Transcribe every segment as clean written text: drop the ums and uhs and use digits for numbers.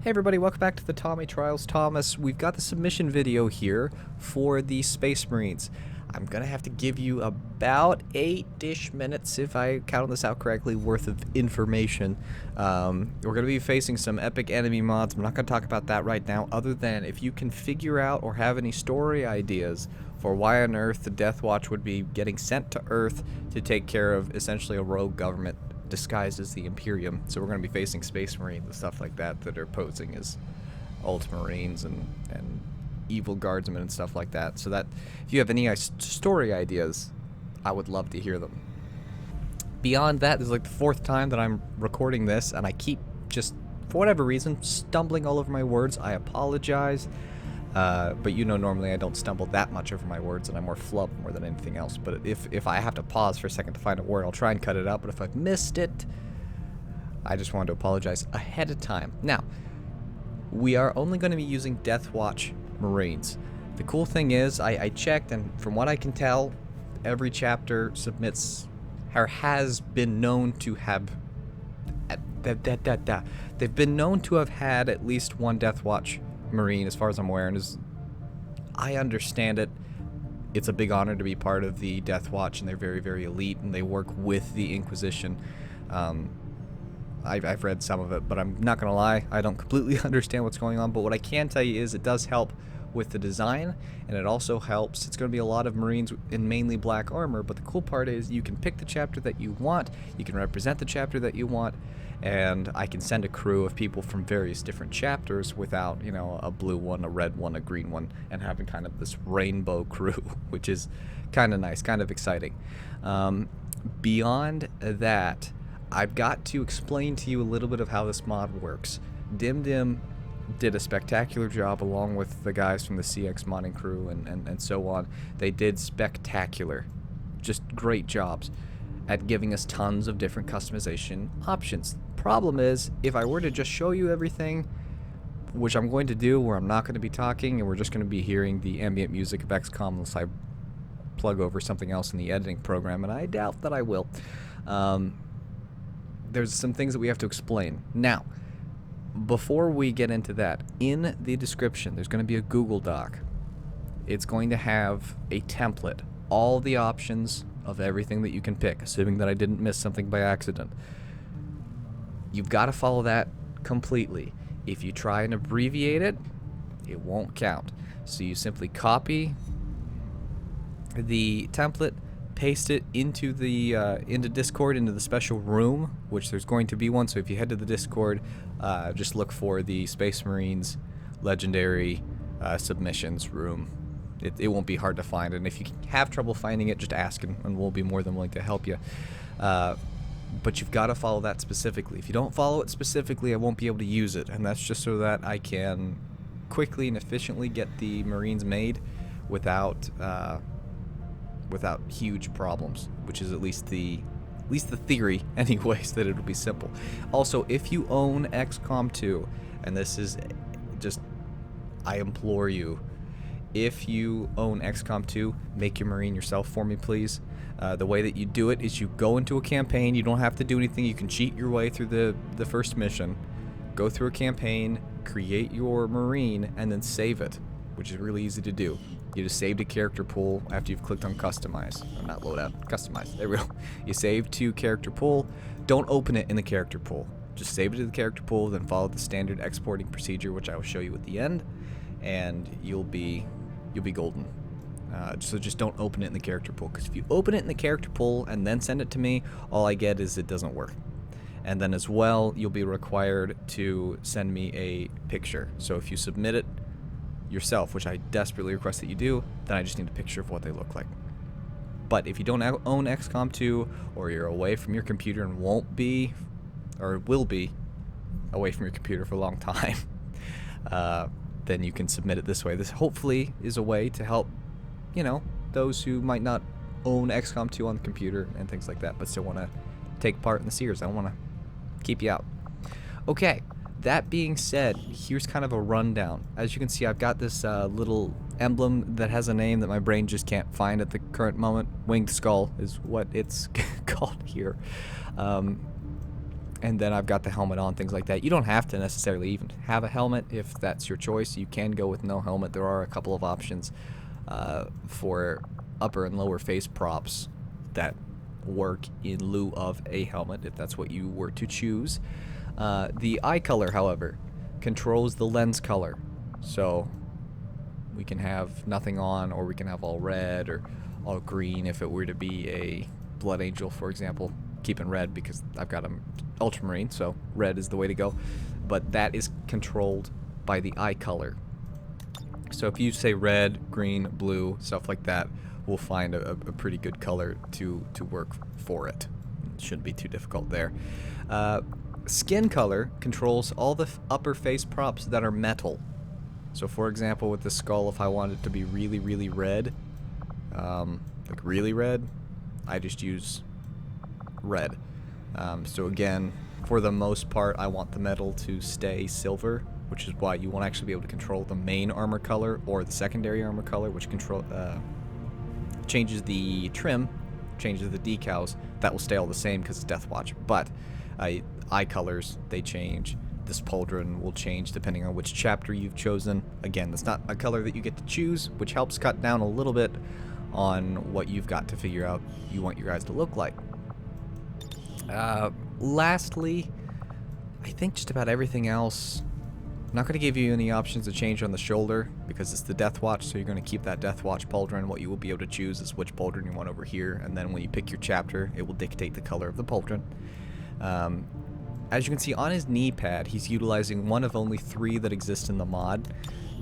Hey everybody, welcome back to the Tommy Trials. Thomas, we've got the submission video here for the Space Marines. I'm gonna have to give you about 8-ish minutes, if I counted this out correctly, worth of information. We're gonna be facing some epic enemy mods. I'm not gonna talk about that right now, other than if you can figure out or have any story ideas for why on Earth the Deathwatch would be getting sent to Earth to take care of essentially a rogue government disguised as the Imperium. So we're going to be facing Space Marines and stuff like that that are posing as Ultramarines and evil guardsmen and stuff like that. So that if you have any story ideas, I would love to hear them. Beyond that, this is like the 4th time that I'm recording this, and I keep just, for whatever reason, stumbling all over my words. I apologize. But you know, normally I don't stumble that much over my words, and I more flub more than anything else. But if I have to pause for a second to find a word, I'll try and cut it out. But if I've missed it, I just wanted to apologize ahead of time. Now, we are only going to be using Deathwatch Marines. The cool thing is, I checked, and from what I can tell, every chapter submits, or has been known to have, they've been known to have had at least one Deathwatch Marine, as far as I'm aware, and as I understand it, it's a big honor to be part of the Deathwatch, and they're very, very elite, and they work with the Inquisition. I've read some of it, but I'm not gonna lie, I don't completely understand what's going on, but what I can tell you is it does help with the design, and it also helps. It's going to be a lot of Marines in mainly black armor, but the cool part is you can pick the chapter that you want, you can represent the chapter that you want, and I can send a crew of people from various different chapters without, you know, a blue one, a red one, a green one, and having kind of this rainbow crew, which is kind of nice, kind of exciting. Beyond that, I've got to explain to you a little bit of how this mod works. Dim did a spectacular job along with the guys from the CX modding crew and so on. They did spectacular, just great jobs at giving us tons of different customization options. Problem is, if I were to just show you everything, which I'm going to do, where I'm not going to be talking and we're just going to be hearing the ambient music of XCOM unless I plug over something else in the editing program, and I doubt that I will. There's some things that we have to explain. Now, before we get into that, in the description there's going to be a Google Doc. It's going to have a template, all the options of everything that you can pick, assuming that I didn't miss something by accident. You've got to follow that completely. If you try and abbreviate it, it won't count. So you simply copy the template, paste it into the into Discord, into the special room, which there's going to be one. So if you head to the Discord, just look for the Space Marines Legendary submissions room. It won't be hard to find, and if you have trouble finding it, just ask, and we'll be more than willing to help you. But you've got to follow that specifically. If you don't follow it specifically, I won't be able to use it, and that's just so that I can quickly and efficiently get the Marines made without huge problems, which is at least the theory anyways, that it'll be simple. Also, if you own XCOM 2, and this is just, I implore you, if you own XCOM 2, make your Marine yourself for me, please. The way that you do it is you go into a campaign. You don't have to do anything. You can cheat your way through the first mission, go through a campaign, create your Marine, and then save it, which is really easy to do. You just save to character pool after you've clicked on customize. Or not loadout, customize. There we go. You save to character pool. Don't open it in the character pool. Just save it to the character pool, then follow the standard exporting procedure, which I will show you at the end, and you'll be golden. So just don't open it in the character pool, because if you open it in the character pool and then send it to me, all I get is it doesn't work. And then as well, you'll be required to send me a picture. So if you submit it yourself, which I desperately request that you do, then I just need a picture of what they look like. But if you don't own XCOM 2, or you're away from your computer and won't be, or will be, away from your computer for a long time, then you can submit it this way. This hopefully is a way to help, you know, those who might not own XCOM 2 on the computer and things like that, but still want to take part in the series. I don't want to keep you out. Okay. That being said, here's kind of a rundown. As you can see, I've got this little emblem that has a name that my brain just can't find at the current moment. Winged Skull is what it's called here. And then I've got the helmet on, things like that. You don't have to necessarily even have a helmet if that's your choice. You can go with no helmet. There are a couple of options for upper and lower face props that work in lieu of a helmet, if that's what you were to choose. The eye color, however, controls the lens color. So we can have nothing on, or we can have all red or all green if it were to be a Blood Angel, for example. Keeping red because I've got them ultramarine, so red is the way to go. But that is controlled by the eye color. So if you say red, green, blue, stuff like that, we'll find a pretty good color to work for it. It shouldn't be too difficult there. Skin color controls all the upper face props that are metal. So for example, with the skull, if I want it to be really, really red, like really red, I just use red. So again, for the most part, I want the metal to stay silver, which is why you won't actually be able to control the main armor color or the secondary armor color, which changes the trim, changes the decals. That will stay all the same because it's Deathwatch. But eye colors, they change. This pauldron will change depending on which chapter you've chosen. Again, that's not a color that you get to choose, which helps cut down a little bit on what you've got to figure out you want your guys to look like. Lastly, I think just about everything else. I'm not going to give you any options to change on the shoulder because it's the Deathwatch, so you're going to keep that Deathwatch pauldron. What you will be able to choose is which pauldron you want over here, and then when you pick your chapter, it will dictate the color of the pauldron. As you can see on his knee pad, he's utilizing one of only 3 that exist in the mod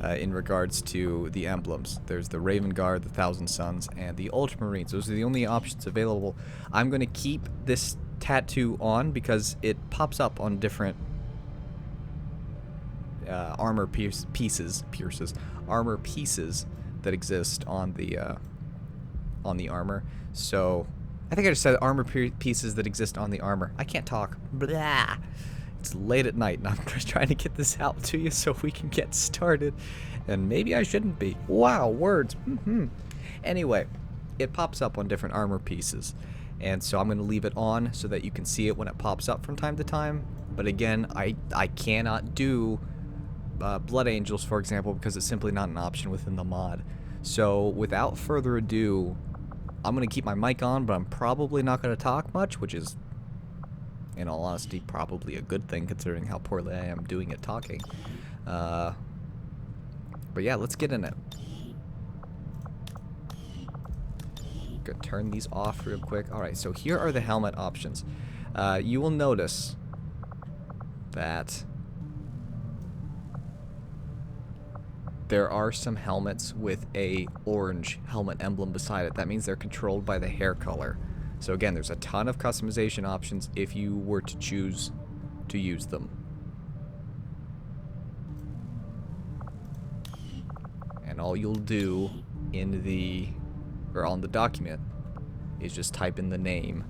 in regards to the emblems. There's the Raven Guard, the Thousand Suns, and the Ultramarines. Those are the only options available. I'm going to keep this tattoo on because it pops up on different armor pieces that exist on the armor. So I think I just said armor pieces that exist on the armor. I can't talk. Blah. It's late at night and I'm just trying to get this out to you so we can get started. And maybe I shouldn't be. Wow, words. Anyway, it pops up on different armor pieces. And so I'm going to leave it on so that you can see it when it pops up from time to time. But again, I cannot do Blood Angels, for example, because it's simply not an option within the mod. So without further ado, I'm going to keep my mic on, but I'm probably not going to talk much, which is, in all honesty, probably a good thing considering how poorly I am doing at talking. But yeah, let's get in it. Gonna turn these off real quick. Alright, so here are the helmet options. You will notice that there are some helmets with a orange helmet emblem beside it. That means they're controlled by the hair color. So again, there's a ton of customization options if you were to choose to use them. And all you'll do in the on the document is just type in the name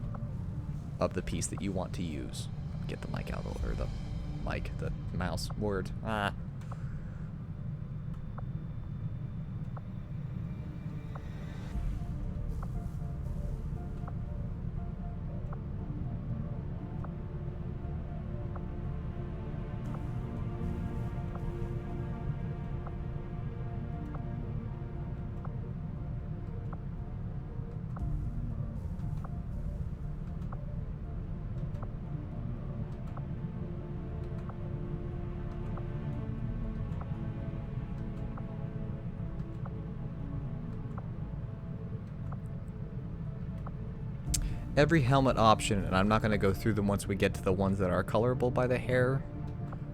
of the piece that you want to use. Get the mic out, or the mouse word. Every helmet option, and I'm not going to go through them once we get to the ones that are colorable by the hair,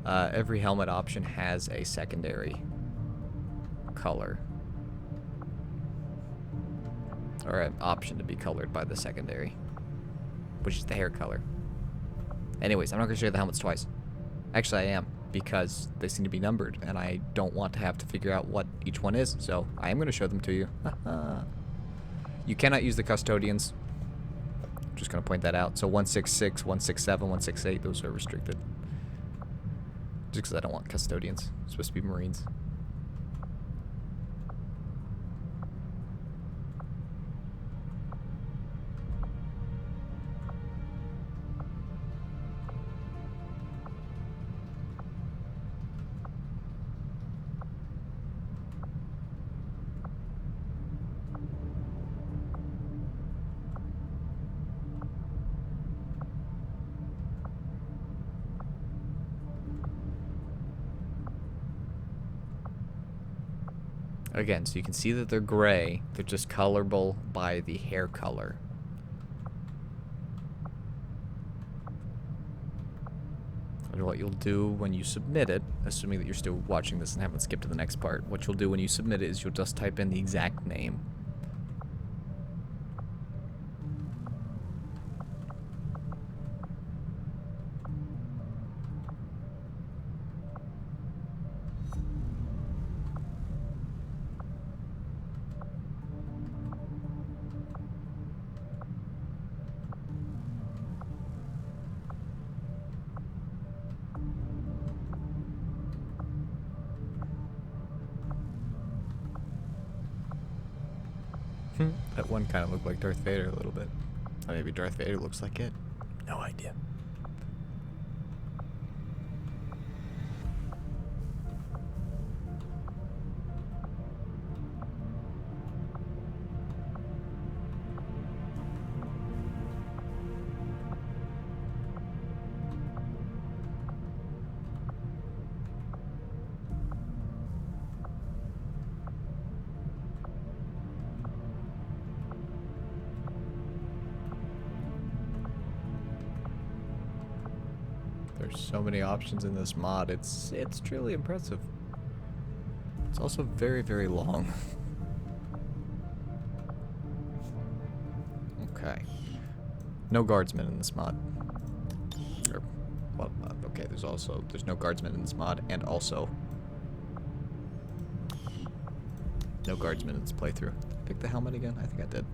every helmet option has a secondary color. Or an option to be colored by the secondary, which is the hair color. Anyways, I'm not going to show you the helmets twice. Actually, I am, because they seem to be numbered, and I don't want to have to figure out what each one is, so I am going to show them to you. You cannot use the custodians. Just going to point that out. So 166, 167, 168, those are restricted. Just because I don't want custodians. It's supposed to be Marines. Again, so you can see that they're gray. They're just colorable by the hair color. And what you'll do when you submit it, assuming that you're still watching this and haven't skipped to the next part, what you'll do when you submit it is you'll just type in the exact name. That one kind of looked like Darth Vader a little bit. Or maybe Darth Vader looks like it. No idea. There's so many options in this mod. It's truly impressive. It's also very, very long. Okay. No guardsmen in this mod. Or, well, okay, there's no guardsmen in this mod, and also no guardsmen in this playthrough. Pick the helmet again? I think I did.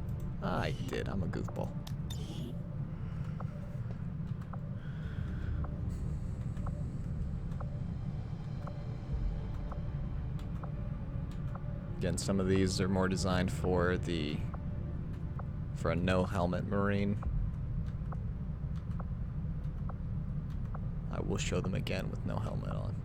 I did. I'm a goofball. Again, some of these are more designed for a no helmet Marine. I will show them again with no helmet on.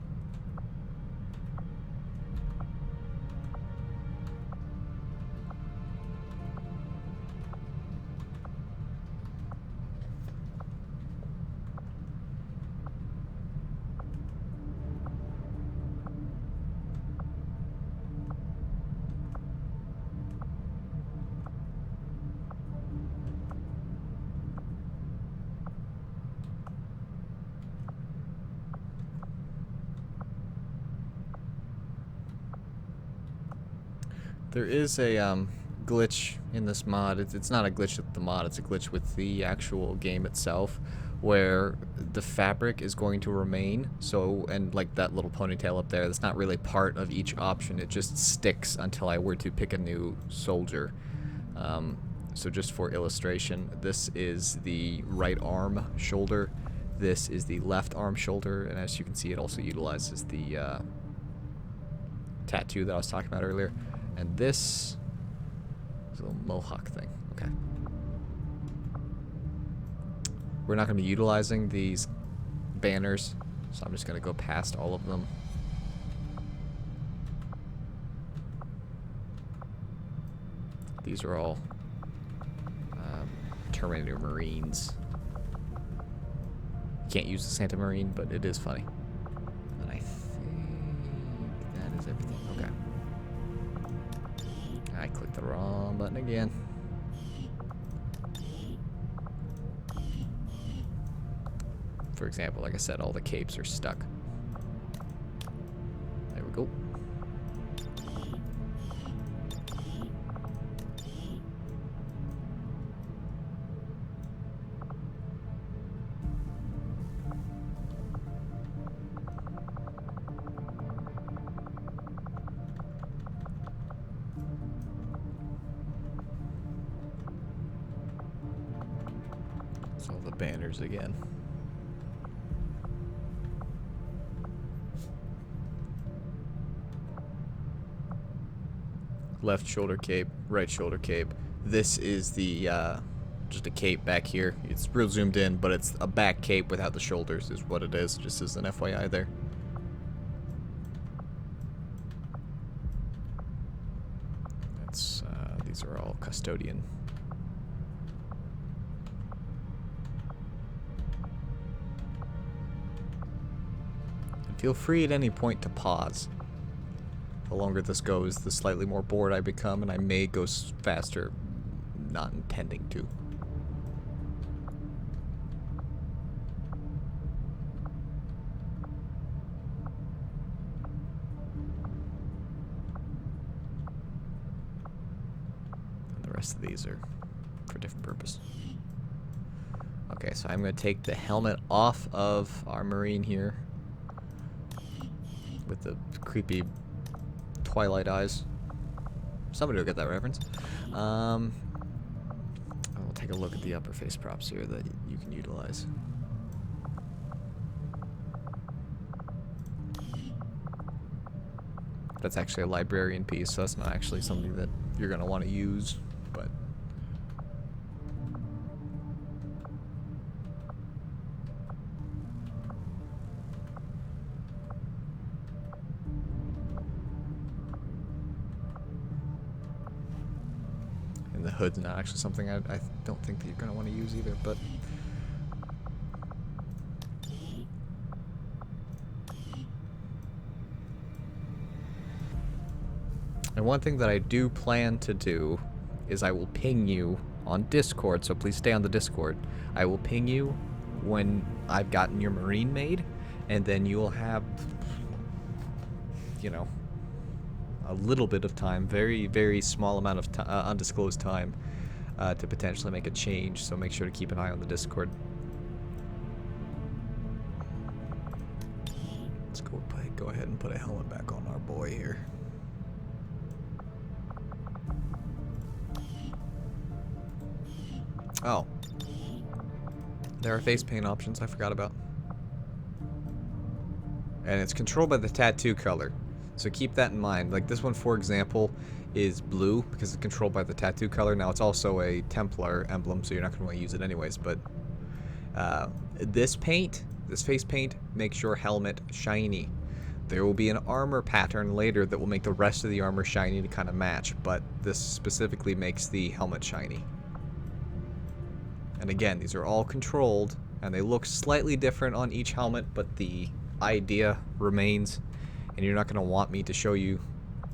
There is a glitch in this mod. It's not a glitch with the mod, it's a glitch with the actual game itself, where the fabric is going to remain. So, and like that little ponytail up there, that's not really part of each option. It just sticks until I were to pick a new soldier. So just for illustration, this is the right arm shoulder. This is the left arm shoulder, and as you can see, it also utilizes the tattoo that I was talking about earlier. And this is a little mohawk thing. Okay. We're not going to be utilizing these banners, so I'm just going to go past all of them. These are all Terminator Marines. Can't use the Santa Marine, but it is funny. And I think that is everything. Okay. I clicked the wrong button again. For example, like I said, all the capes are stuck. There we go. All the banners again. Left shoulder cape, right shoulder cape. This is the just a cape back here. It's real zoomed in, but it's a back cape without the shoulders is what it is, just as an FYI there. That's these are all custodian. Feel free at any point to pause. The longer this goes, the slightly more bored I become, and I may go faster, not intending to. And the rest of these are for a different purpose. Okay, so I'm going to take the helmet off of our Marine here with the creepy Twilight eyes. Somebody will get that reference. I will take a look at the upper face props here that you can utilize. That's actually a librarian piece, so that's not actually something that you're going to want to use, but... And the hood's not actually something I don't think that you're going to want to use either, but... And one thing that I do plan to do is I will ping you on Discord, so please stay on the Discord. I will ping you when I've gotten your Marine made, and then you will have, you know, a little bit of time, very, very small amount of undisclosed time to potentially make a change, so make sure to keep an eye on the Discord. Let's go ahead and put a helmet back on our boy here. Oh. There are face paint options I forgot about. And it's controlled by the tattoo color. So keep that in mind. Like this one, for example, is blue because it's controlled by the tattoo color. Now it's also a Templar emblem, so you're not going to want to use it anyways. But this paint, this face paint, makes your helmet shiny. There will be an armor pattern later that will make the rest of the armor shiny to kind of match. But this specifically makes the helmet shiny. And again, these are all controlled, and they look slightly different on each helmet, but the idea remains. And you're not going to want me to show you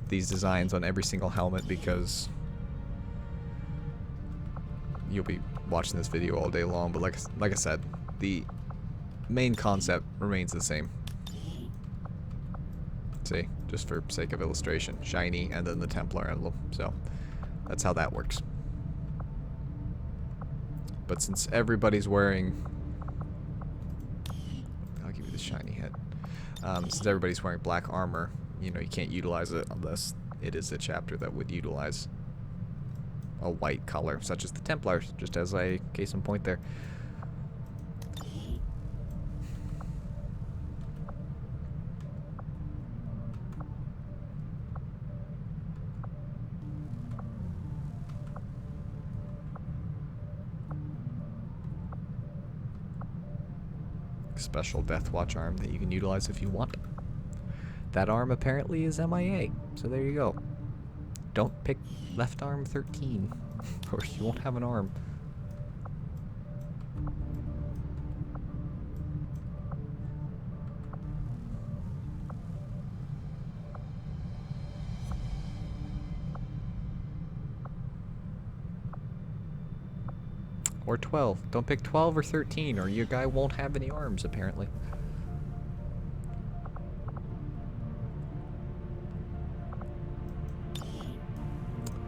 these designs on every single helmet because you'll be watching this video all day long. But like I said, the main concept remains the same. See, just for sake of illustration, shiny and then the Templar emblem. So that's how that works. But since everybody's wearing... I'll give you the shiny head. Since everybody's wearing black armor, you know, you can't utilize it unless it is a chapter that would utilize a white color, such as the Templars, just as a case in point there. Special Deathwatch arm that you can utilize if you want. That arm apparently is MIA, so there you go. Don't pick left arm 13, or you won't have an arm. Or 12. Don't pick 12 or 13, or your guy won't have any arms, apparently.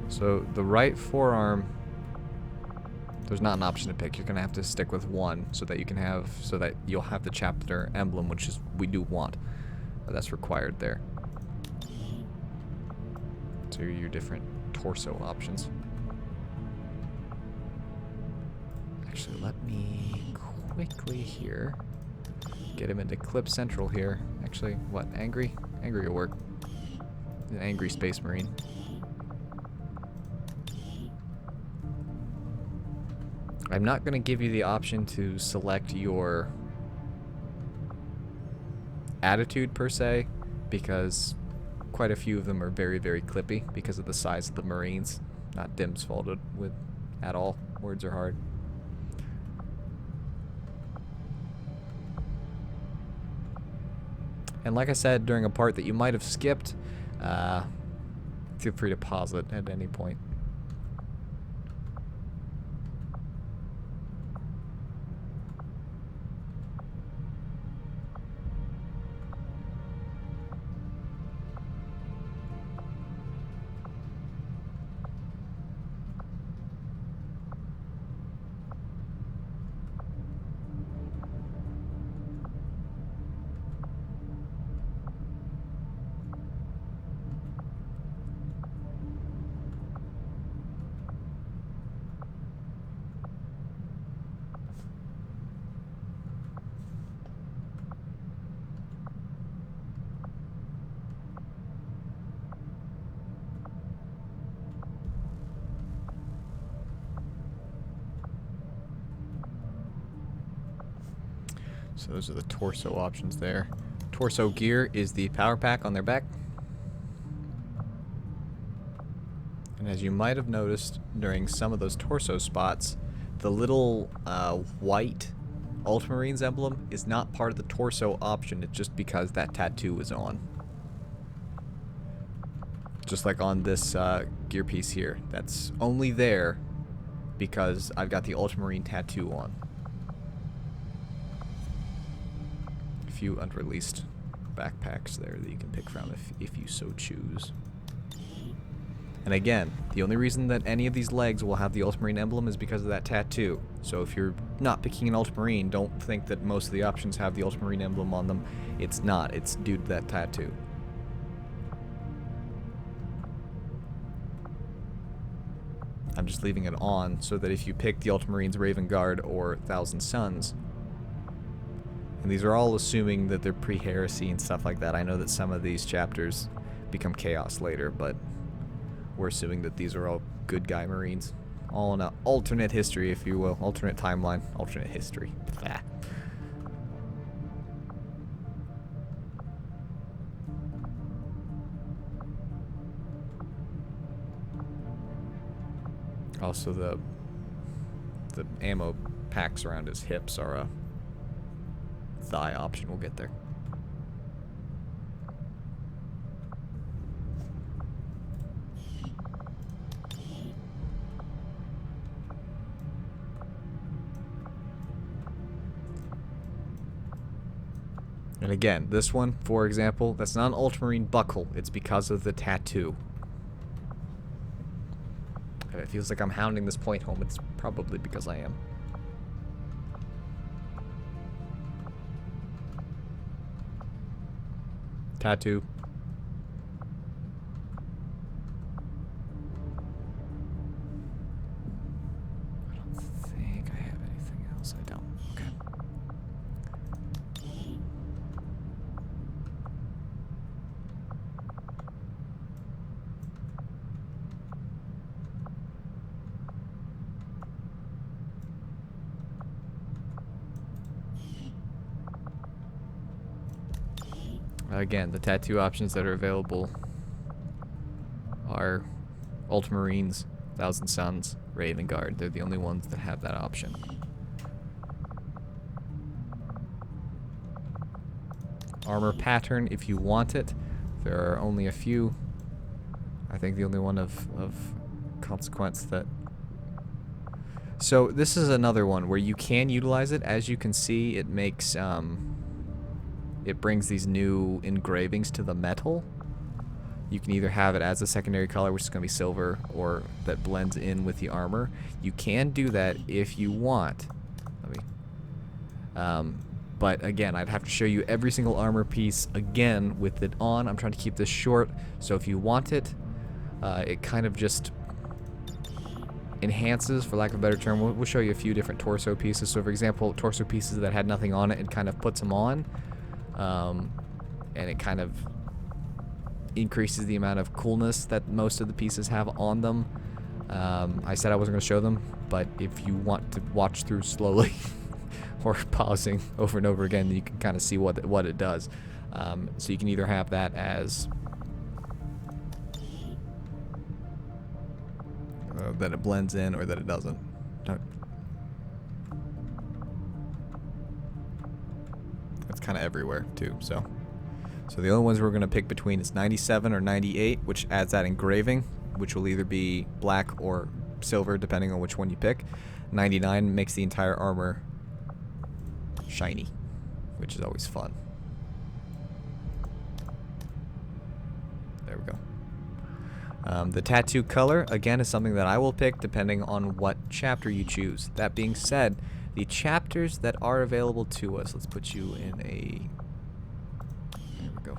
So, the right forearm, there's not an option to pick. You're going to have to stick with one so that you can have, so that you'll have the chapter emblem, which is, we do want. That's required there. So, your different torso options. Actually, let me quickly here get him into Clip Central here. Actually, what? Angry? Angry will work. An angry Space Marine. I'm not going to give you the option to select your attitude per se, because quite a few of them are very, very clippy because of the size of the Marines. Not Dim's faulted with at all. Words are hard. And like I said during a part that you might have skipped, Feel free to pause it at any point. So those are the torso options there. Torso gear is the power pack on their back. And as you might have noticed during some of those torso spots, the little white Ultramarines emblem is not part of the torso option. It's just because that tattoo is on. Just like on this gear piece here. That's only there because I've got the Ultramarine tattoo on. Few unreleased backpacks there that you can pick from if you so choose. And again, the only reason that any of these legs will have the Ultramarine emblem is because of that tattoo. So if you're not picking an Ultramarine, don't think that most of the options have the Ultramarine emblem on them. It's not. It's due to that tattoo. I'm just leaving it on so that if you pick the Ultramarines Raven Guard or Thousand Suns, and these are all assuming that they're pre-heresy and stuff like that. I know that some of these chapters become chaos later, but we're assuming that these are all good guy Marines. All in an alternate history, if you will. Alternate timeline. Alternate history. Ah. Also, the ammo packs around his hips are a thigh option. We'll get there. And again, this one, for example, that's not an Ultramarine buckle. It's because of the tattoo. If it feels like I'm hounding this point home, it's probably because I am. Tattoo. I don't think I have anything else. I don't. Okay. Again, the tattoo options that are available are Ultramarines, Thousand Suns, Raven Guard. They're the only ones that have that option. Armor pattern, if you want it. There are only a few. I think the only one of consequence that... So this is another one where you can utilize it. As you can see, it makes... it brings these new engravings to the metal. You can either have it as a secondary color, which is going to be silver, or that blends in with the armor. You can do that if you want. Let me. But again, I'd have to show you every single armor piece again with it on. I'm trying to keep this short, so if you want it, it kind of just enhances, for lack of a better term. We'll show you a few different torso pieces. So for example, torso pieces that had nothing on it, it kind of puts them on. And it kind of increases the amount of coolness that most of the pieces have on them. I said I wasn't going to show them, but if you want to watch through slowly or pausing over and over again, you can kind of see what it does. So you can either have that as that it blends in or that it doesn't. It's kind of everywhere too, so So the only ones we're going to pick between is 97 or 98, which adds that engraving, which will either be black or silver, depending on which one you pick. 99 makes the entire armor shiny, which is always fun. There we go. The tattoo color, again, is something that I will pick depending on what chapter you choose. That being said, the chapters that are available to us, let's put you in a... There we go.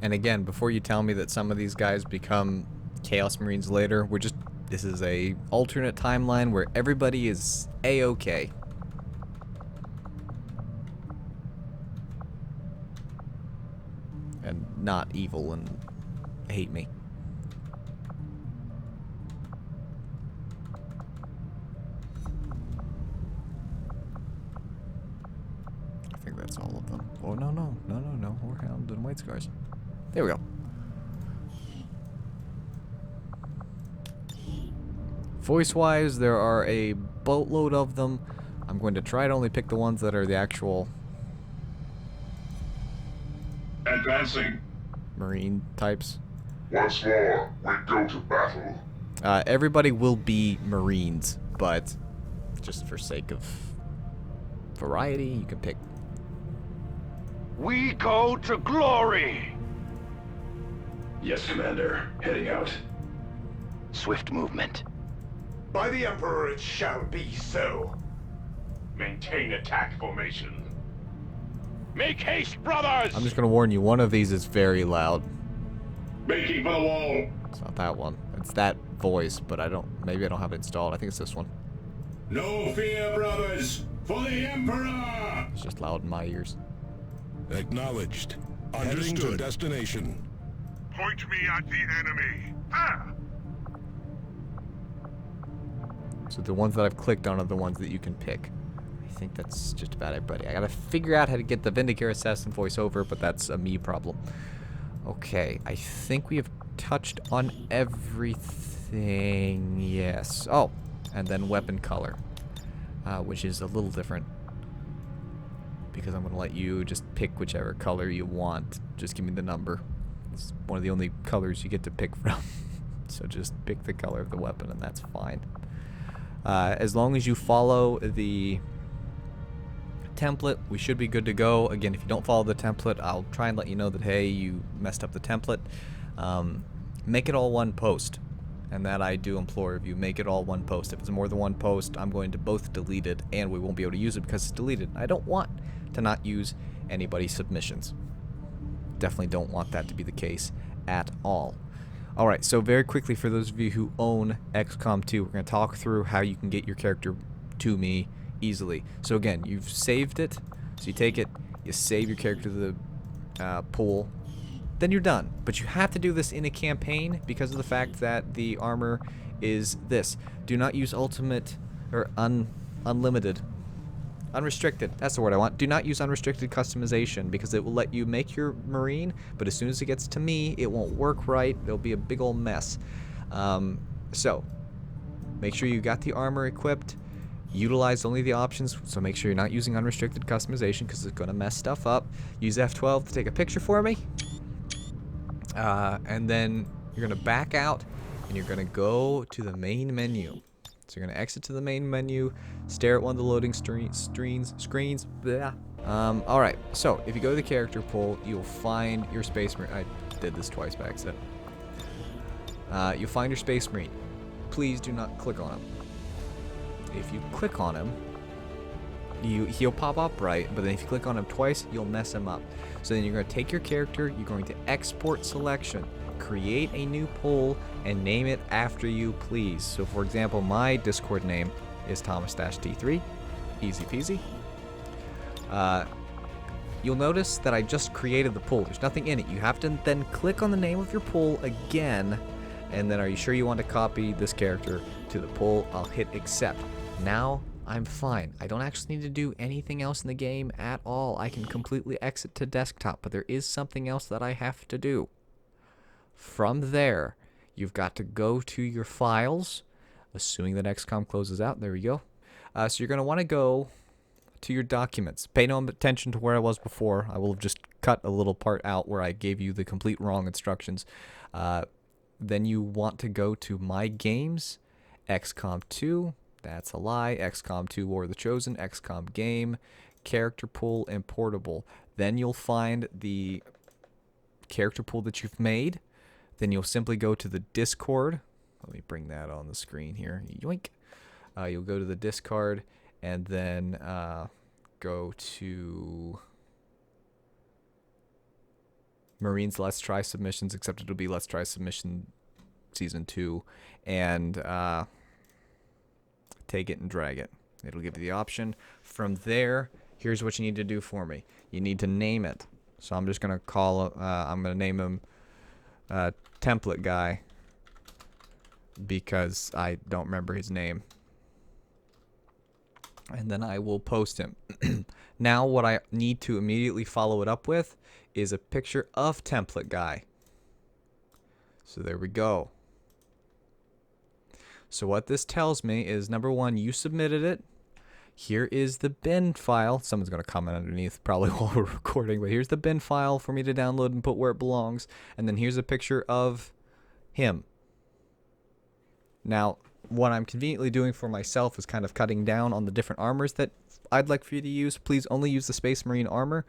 And again, before you tell me that some of these guys become Chaos Marines later, this is a alternate timeline where everybody is A-okay. And not evil and hate me. I think that's all of them. Oh, no. Warhound and White Scars. There we go. Voice-wise, there are a boatload of them. I'm going to try to only pick the ones that are the actual... Advancing. Marine types. Once more, we go to battle. Everybody will be Marines, but just for sake of variety, you can pick. We go to glory! Yes, Commander. Heading out. Swift movement. By the Emperor, it shall be so. Maintain attack formation. Make haste, brothers! I'm just gonna warn you, one of these is very loud. Making for the wall. It's not that one. It's that voice, but maybe I don't have it installed. I think it's this one. No fear, brothers, for the Emperor! It's just loud in my ears. Acknowledged. Heading to destination. Point me at the enemy. Ah! So the ones that I've clicked on are the ones that you can pick. I think that's just about everybody. I gotta figure out how to get the Vindicare Assassin voice over, but that's a me problem. Okay, I think we have touched on everything. Yes. Oh, and then weapon color, which is a little different, because I'm gonna let you just pick whichever color you want. Just give me the number. It's one of the only colors you get to pick from. So just pick the color of the weapon and that's fine. As long as you follow the template, we should be good to go. Again, if you don't follow the template, I'll try and let you know that, hey, you messed up the template. Make it all one post. And that I do implore of you, make it all one post. If it's more than one post, I'm going to both delete it and we won't be able to use it because it's deleted. I don't want to not use anybody's submissions. Definitely don't want that to be the case at all. Alright, so very quickly, for those of you who own XCOM 2, we're going to talk through how you can get your character to me easily. So again, you've saved it, so you take it, you save your character to the pool, then you're done. But you have to do this in a campaign because of the fact that the armor is this. Do not use ultimate or unlimited. Unrestricted, that's the word I want. Do not use unrestricted customization because it will let you make your Marine, but as soon as it gets to me, it won't work right. It'll be a big old mess. So, make sure you got the armor equipped. Utilize only the options, so make sure you're not using unrestricted customization because it's going to mess stuff up. Use F12 to take a picture for me. And then you're going to back out and you're going to go to the main menu. So you're going to exit to the main menu, stare at one of the loading screens. Alright, so if you go to the character pool, you'll find your Space Marine. I did this twice by accident. You'll find your Space Marine. Please do not click on him. If you click on him, he'll pop up right, but then if you click on him twice, you'll mess him up. So then you're going to take your character, you're going to export selection, create a new pool, and name it after you please. So for example, my Discord name is Thomas-T3, easy peasy. you'll notice that I just created the pool. There's nothing in it. You have to then click on the name of your pool again, and then are you sure you want to copy this character to the pool? I'll hit accept. Now I'm fine. I don't actually need to do anything else in the game at all. I can completely exit to desktop, but there is something else that I have to do. From there, you've got to go to your files, assuming that XCOM closes out. There we go. So you're going to want to go to your documents. Pay no attention to where I was before. I will have just cut a little part out where I gave you the complete wrong instructions. Then you want to go to My Games, XCOM 2. That's a lie. XCOM 2 War of the Chosen, XCOM Game, Character Pool, and Portable. Then you'll find the character pool that you've made. Then you'll simply go to the Discord. Let me bring that on the screen here. Yoink. You'll go to the Discord and then go to Marines Let's Try Submissions, except it'll be Let's Try Submission Season 2, and take it and drag it. It'll give you the option. From there, here's what you need to do for me. You need to name it. So I'm just going to call, I'm going to name him Template Guy because I don't remember his name. And then I will post him. Now what I need to immediately follow it up with is a picture of Template Guy. So there we go. So what this tells me is, number one, you submitted it. Here is the bin file. Someone's going to comment underneath probably while we're recording, but here's the bin file for me to download and put where it belongs. And then here's a picture of him. Now, what I'm conveniently doing for myself is kind of cutting down on the different armors that I'd like for you to use. Please only use the Space Marine armor,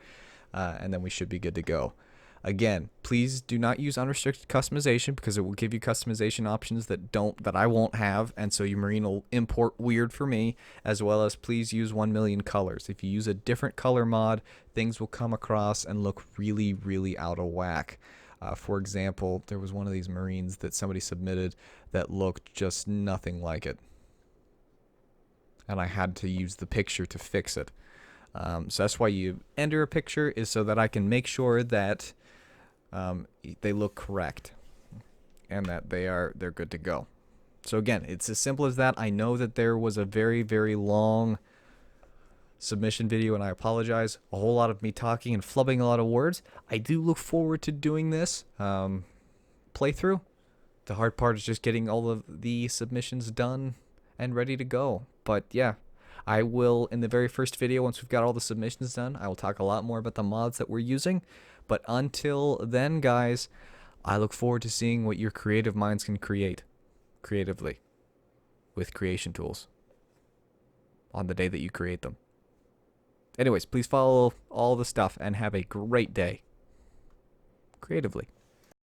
and then we should be good to go. Again, please do not use unrestricted customization because it will give you customization options that I won't have, and so your Marine will import weird for me, as well as please use 1 million colors. If you use a different color mod, things will come across and look really, really out of whack. For example, there was one of these Marines that somebody submitted that looked just nothing like it, and I had to use the picture to fix it. So that's why you enter a picture, is so that I can make sure that they look correct and that they're good to go. So again, it's as simple as that. I know that there was a very, very long submission video, and I apologize. A whole lot of me talking and flubbing a lot of words. I do look forward to doing this playthrough. The hard part is just getting all of the submissions done and ready to go. But yeah, I will, in the very first video, once we've got all the submissions done, I will talk a lot more about the mods that we're using. But until then, guys, I look forward to seeing what your creative minds can create creatively with creation tools on the day that you create them. Anyways, please follow all the stuff and have a great day creatively.